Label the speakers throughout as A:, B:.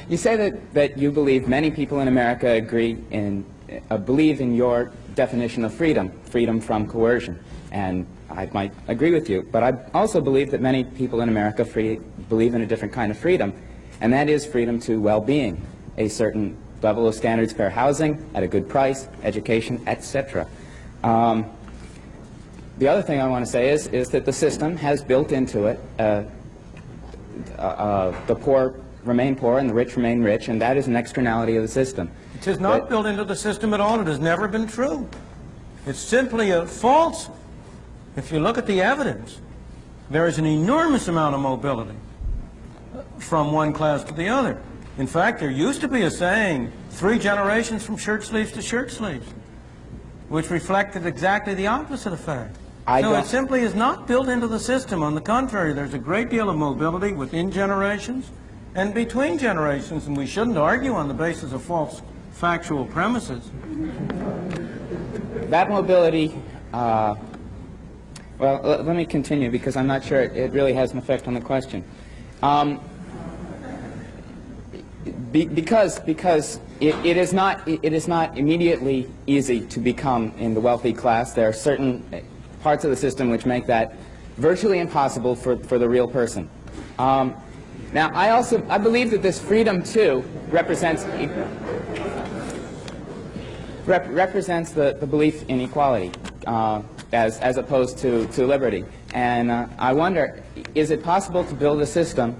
A: You say that you believe many people in America believe in your definition of freedom, freedom from coercion. And I might agree with you, but I also believe that many people in America believe in a different kind of freedom, and that is freedom to well-being, a certain level of standards, fair housing at a good price, education, etc. The other thing I want to say is that the system has built into it the poor remain poor and the rich remain rich, and that is an externality of the system.
B: It is not built into the system at all. It has never been true. It's simply a false. If you look at the evidence, there is an enormous amount of mobility from one class to the other. In fact, there used to be a saying, 3 generations from shirt sleeves to shirt sleeves, which reflected exactly the opposite effect. So it simply is not built into the system. On the contrary, there's a great deal of mobility within generations and between generations, and we shouldn't argue on the basis of false factual premises.
A: That mobility, well, let me continue because I'm not sure it really has an effect on the question. Because it is not immediately easy to become in the wealthy class. There are certain parts of the system which make that virtually impossible for the real person. Now, I believe that this freedom too represents the belief in equality as opposed to liberty. And I wonder, is it possible to build a system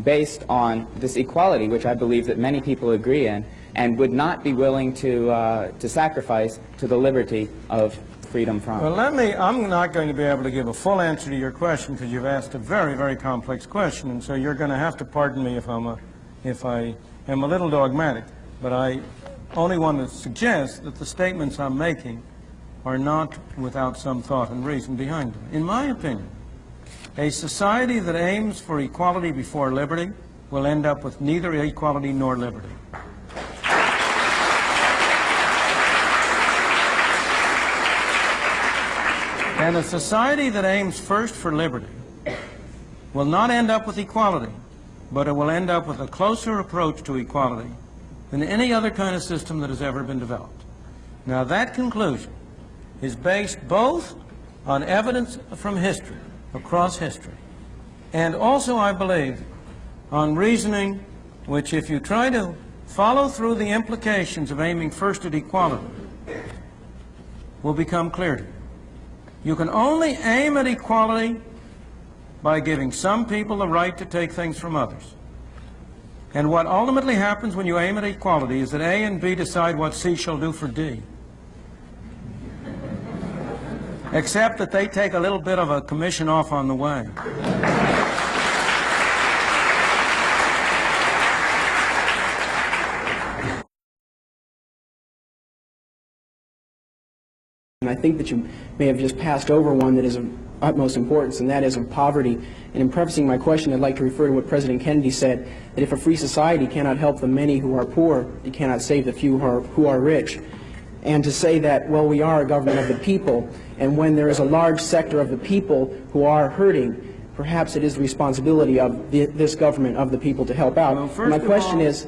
A: based on this equality, which I believe that many people agree in, and would not be willing to sacrifice to the liberty of freedom from?
B: Well, I'm not going to be able to give a full answer to your question because you've asked a very, very complex question, and so you're going to have to pardon me if I am a little dogmatic. But I only want to suggest that the statements I'm making are not without some thought and reason behind them. In my opinion, a society that aims for equality before liberty will end up with neither equality nor liberty. And a society that aims first for liberty will not end up with equality, but it will end up with a closer approach to equality than any other kind of system that has ever been developed. Now, that conclusion is based both on evidence from history, across history, and also, I believe, on reasoning which, if you try to follow through the implications of aiming first at equality, will become clear to you. You can only aim at equality by giving some people the right to take things from others. And what ultimately happens when you aim at equality is that A and B decide what C shall do for D. Except that they take a little bit of a commission off on the way.
C: And I think that you may have just passed over one that is of utmost importance, and that is of poverty. And in prefacing my question, I'd like to refer to what President Kennedy said, that if a free society cannot help the many who are poor, it cannot save the few who are rich. And to say that, well, we are a government of the people, and when there is a large sector of the people who are hurting, perhaps it is the responsibility of this government of the people to help out.
B: Well,
C: my question is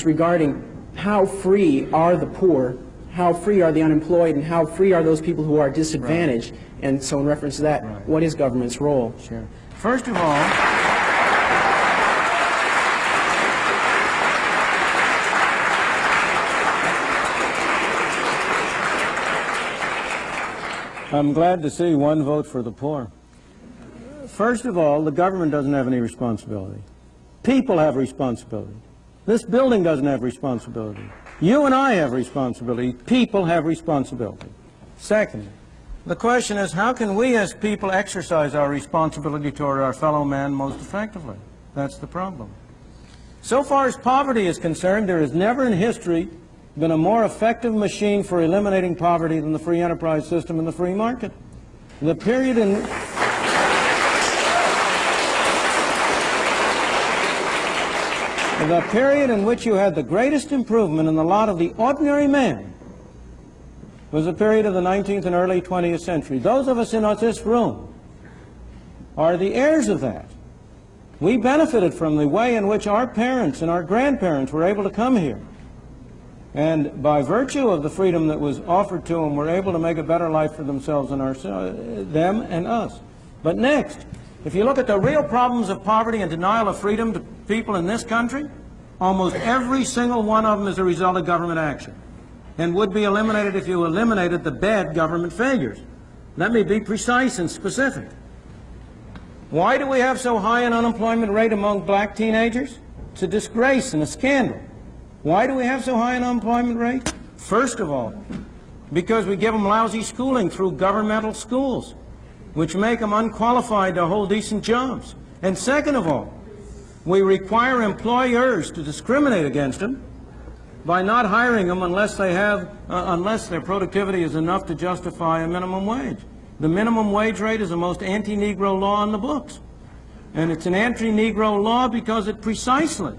C: regarding how free are the poor, how free are the unemployed, and how free are those people who are disadvantaged? Right. And so in reference to that, right, what is government's role?
B: Sure. First of all, I'm glad to see one vote for the poor. First of all, the government doesn't have any responsibility. People have responsibility. This building doesn't have responsibility. You and I have responsibility. People have responsibility. Secondly, the question is, how can we as people exercise our responsibility toward our fellow man most effectively? That's the problem. So far as poverty is concerned, there has never in history been a more effective machine for eliminating poverty than the free enterprise system and the free market. The period in which you had the greatest improvement in the lot of the ordinary man was the period of the 19th and early 20th century. Those of us in this room are the heirs of that. We benefited from the way in which our parents and our grandparents were able to come here. And by virtue of the freedom that was offered to them, were able to make a better life for themselves and them and us. But next, if you look at the real problems of poverty and denial of freedom to people in this country, almost every single one of them is a result of government action and would be eliminated if you eliminated the bad government failures. Let me be precise and specific. Why do we have so high an unemployment rate among black teenagers? It's a disgrace and a scandal. Why do we have so high an unemployment rate? First of all, because we give them lousy schooling through governmental schools, which make them unqualified to hold decent jobs. And second of all, we require employers to discriminate against them by not hiring them unless their productivity is enough to justify a minimum wage. The minimum wage rate is the most anti-Negro law in the books. And it's an anti-Negro law because it precisely,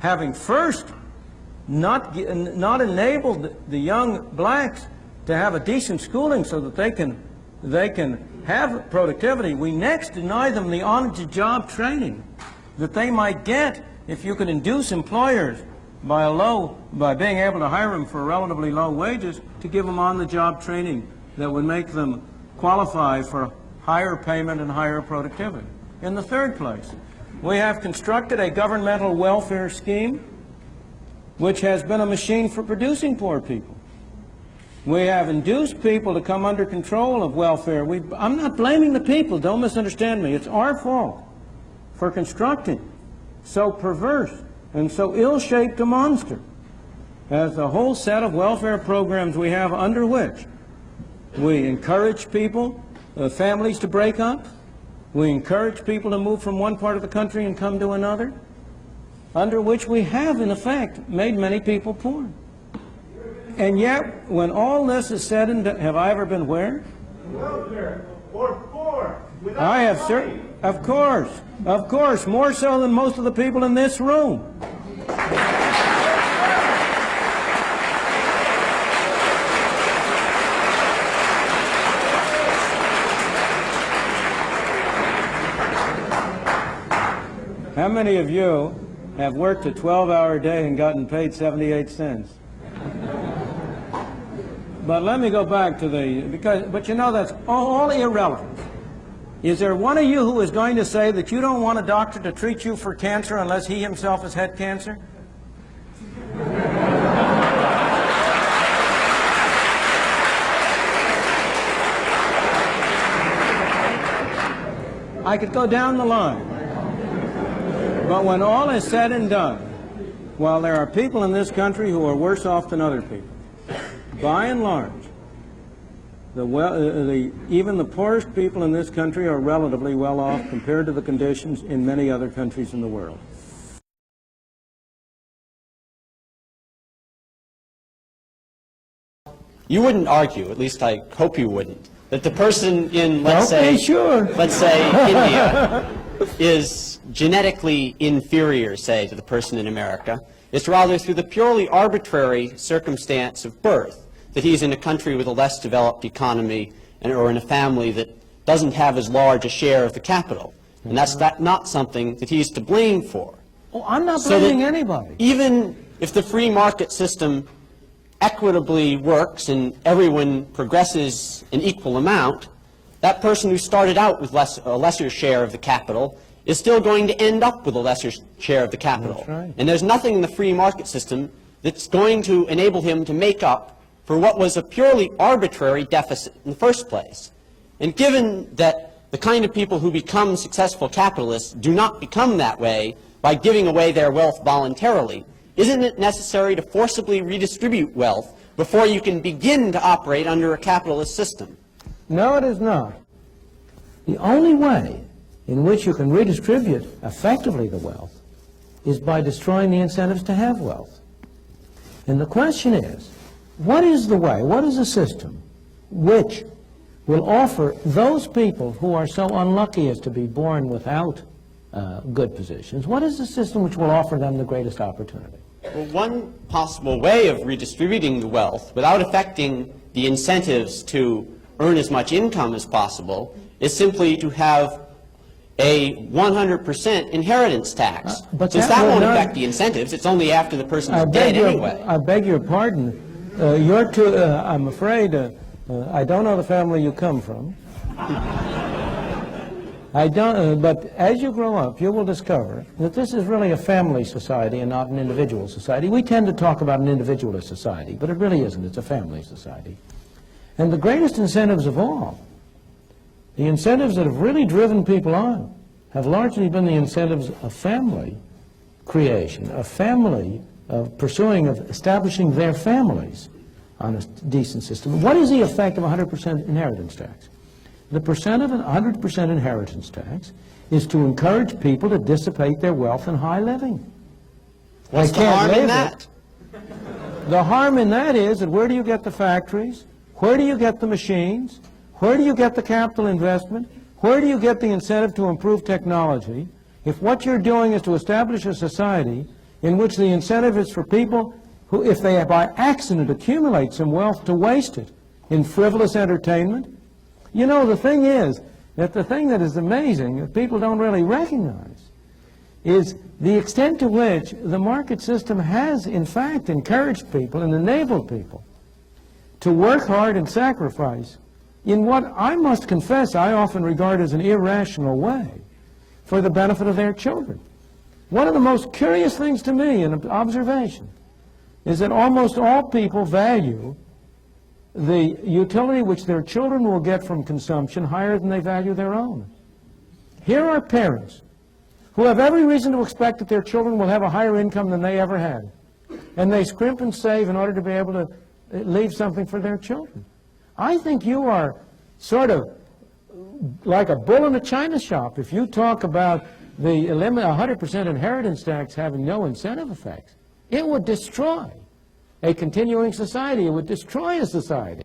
B: having first not enabled the young blacks to have a decent schooling so that they can have productivity, we next deny them the on-the-job training that they might get if you could induce employers by being able to hire them for relatively low wages to give them on-the-job training that would make them qualify for higher payment and higher productivity. In the third place, we have constructed a governmental welfare scheme which has been a machine for producing poor people. We have induced people to come under control of welfare. I'm not blaming the people, don't misunderstand me. It's our fault for constructing so perverse and so ill-shaped a monster as the whole set of welfare programs we have under which we encourage people, families to break up. We encourage people to move from one part of the country and come to another, under which we have, in effect, made many people poor. And yet, when all this is said and done, have I ever been where?
D: Welfare or poor.
B: I have, sir. Of course, more so than most of the people in this room. How many of you have worked a 12-hour day and gotten paid 78 cents? But let me go back to but you know that's all irrelevant. Is there one of you who is going to say that you don't want a doctor to treat you for cancer unless he himself has had cancer? I could go down the line. But when all is said and done, while there are people in this country who are worse off than other people, by and large, even the poorest people in this country are relatively well off compared to the conditions in many other countries in the world.
E: You wouldn't argue, at least I hope you wouldn't, that the person in, let's say India is genetically inferior, say, to the person in America. It's rather through the purely arbitrary circumstance of birth that he's in a country with a less developed economy or in a family that doesn't have as large a share of the capital. And that's not something that he's to blame for.
B: Oh, I'm not blaming anybody.
E: Even if the free market system equitably works and everyone progresses an equal amount, that person who started out with a lesser share of the capital is still going to end up with a lesser share of the capital.
B: That's right.
E: And there's nothing in the free market system that's going to enable him to make up for what was a purely arbitrary deficit in the first place. And given that the kind of people who become successful capitalists do not become that way by giving away their wealth voluntarily, isn't it necessary to forcibly redistribute wealth before you can begin to operate under a capitalist system?
B: No, it is not. The only way in which you can redistribute effectively the wealth is by destroying the incentives to have wealth. And the question is, what is the way, what is the system which will offer those people who are so unlucky as to be born without good positions, what is the system which will offer them the greatest opportunity?
E: Well, one possible way of redistributing the wealth without affecting the incentives to earn as much income as possible is simply to have a 100% inheritance tax.
B: But
E: Since
B: that
E: that
B: would
E: won't
B: not-
E: affect the incentives, it's only after the person's dead anyway.
B: I beg your pardon. You're too, I'm afraid, I don't know the family you come from. I don't, but as you grow up, you will discover that this is really a family society and not an individual society. We tend to talk about an individualist society, but it really isn't. It's a family society. And the greatest incentives of all, the incentives that have really driven people on, have largely been the incentives of family creation, of family, of pursuing, of establishing their families on a decent system. What is the effect of 100% inheritance tax? The percent of an 100% inheritance tax is to encourage people to dissipate their wealth in high living.
E: What's the harm in that?
B: The harm in that is that where do you get the factories? Where do you get the machines? Where do you get the capital investment? Where do you get the incentive to improve technology? If what you're doing is to establish a society in which the incentive is for people who, if they by accident accumulate some wealth, to waste it in frivolous entertainment. You know, the thing is that the thing that is amazing that people don't really recognize is the extent to which the market system has, in fact, encouraged people and enabled people to work hard and sacrifice in what I must confess I often regard as an irrational way for the benefit of their children. One of the most curious things to me in observation is that almost all people value the utility which their children will get from consumption higher than they value their own. Here are parents who have every reason to expect that their children will have a higher income than they ever had, and they scrimp and save in order to be able to leave something for their children. I think you are sort of like a bull in a china shop if you talk about the 100% inheritance tax having no incentive effects. It would destroy a continuing society. It would destroy a society.